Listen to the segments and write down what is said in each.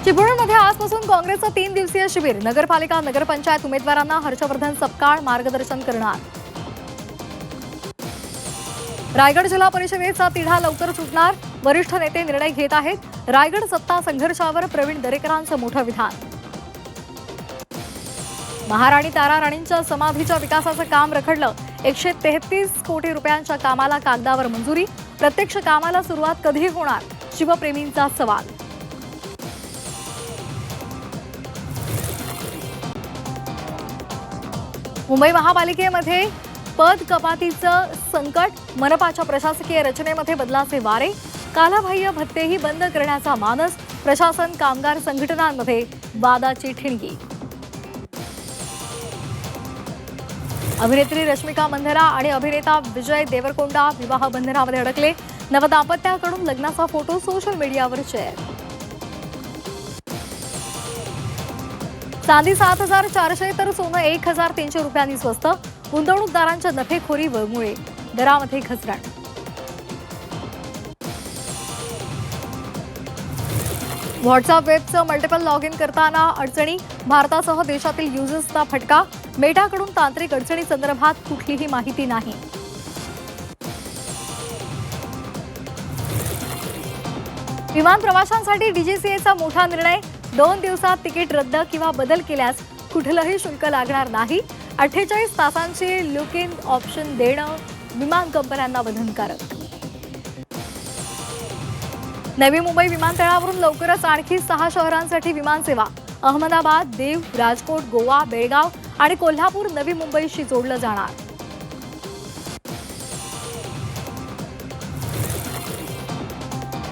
चिपळूणमध्ये आजपासून काँग्रेसचं 3 दिवसीय शिबिर. नगरपालिका नगरपंचायत उमेदवारांना हर्षवर्धन सपकाळ मार्गदर्शन करणार. रायगड जिल्हा परिषदेचा तिढा लवकर सुटणार. वरिष्ठ नेते निर्णय घेत आहेत. रायगड सत्ता संघर्षावर प्रवीण दरेकरांचं मोठं विधान. महाराणी तारा राणींच्या समाधीच्या विकासाचं काम रखडलं. 133 कोटी रुपयांच्या कामाला कागदावर मंजुरी. प्रत्यक्ष कामाला सुरुवात कधी होणार? शिवप्रेमींचा सवाल. मुंबई महापालिकेमध्ये पद कपातीचं संकट. मनपाच्या प्रशासकीय रचनेमध्ये बदलाचे वारे. कालबाह्य भत्तेही बंद करण्याचा मानस. प्रशासन कामगार संघटनांमध्ये वादाची ठिणगी. अभिनेत्री रश्मिका मंधाना आणि अभिनेता विजय देवरकोंडा विवाह बंधनामध्ये अडकले. नवदाम्पत्याकडून लग्नाचा फोटो सोशल मीडियावर शेअर. चांदी 7,400 तर सोनं 1,300 रुपयांनी स्वस्त. गुंतवणूकदारांच्या नफेखोरीमुळे दरामध्ये घसरण. व्हॉट्सअप वेबचं मल्टिपल लॉग इन करताना अडचणी. भारतासह देशातील युजर्सचा फटका. मेटाकडून तांत्रिक अडचणीसंदर्भात कुठलीही माहिती नाही. विमान प्रवाशांसाठी डीजीसीएचा मोठा निर्णय. 2 दिवसात तिकीट रद्द किंवा बदल केल्यास कुठलंही शुल्क लागणार नाही. 48 तासांची लुक इन ऑप्शन देणं विमान कंपन्यांना बंधनकारक. नवी मुंबई विमानतळावरून लवकरच आणखी 6 शहरांसाठी विमानसेवा. अहमदाबाद, दीव, राजकोट, गोवा, बेळगाव आणि कोल्हापूर नवी मुंबईशी जोडलं जाणार.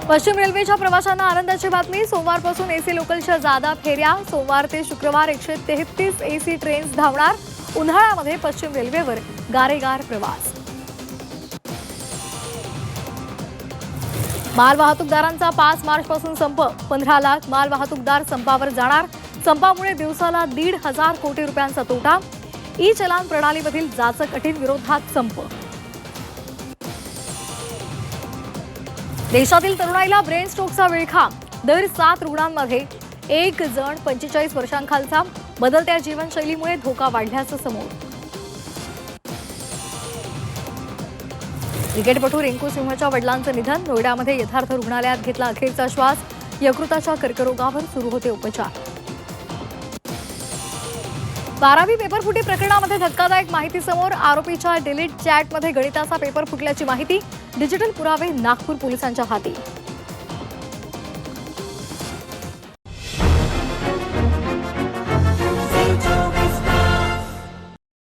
पश्चिम रेल्वेच्या प्रवाशांना आनंदाची बातमी. सोमवारपासून एसी लोकलच्या जादा फेऱ्या. सोमवार ते शुक्रवार 133 एसी ट्रेन्स धावणार. उन्हाळ्यामध्ये पश्चिम रेल्वेवर गारेगार प्रवास. मालवाहतूकदारांचा 5 मार्चपासून संप. 15 लाख मालवाहतूकदार संपावर जाणार. संपामुळे दिवसाला 1,500 कोटी रुपयांचा तोटा. ई चलान प्रणालीमधील जाचक अटीं विरोधात संप. देशातील तरुणाईला ब्रेन स्ट्रोकचा विळखा. दर 7 रुग्णांमध्ये 1 जण 45 वर्षांखालचा. बदलत्या जीवनशैलीमुळे धोका वाढल्याचं समोर. क्रिकेटपटू रिंकू सिंहच्या वडिलांचं निधन. नोएडामध्ये यथार्थ रुग्णालयात घेतला अखेरचा श्वास. यकृताच्या कर्करोगावर सुरू होते उपचार. 12वी पेपरफुटी प्रकरणामध्ये धक्कादायक माहिती समोर. आरोपीच्या डिलीट चॅटमध्ये गणिताचा पेपर फुटल्याची माहिती. डिजिटल पुरावे नागपूर पोलिसांच्या हाती.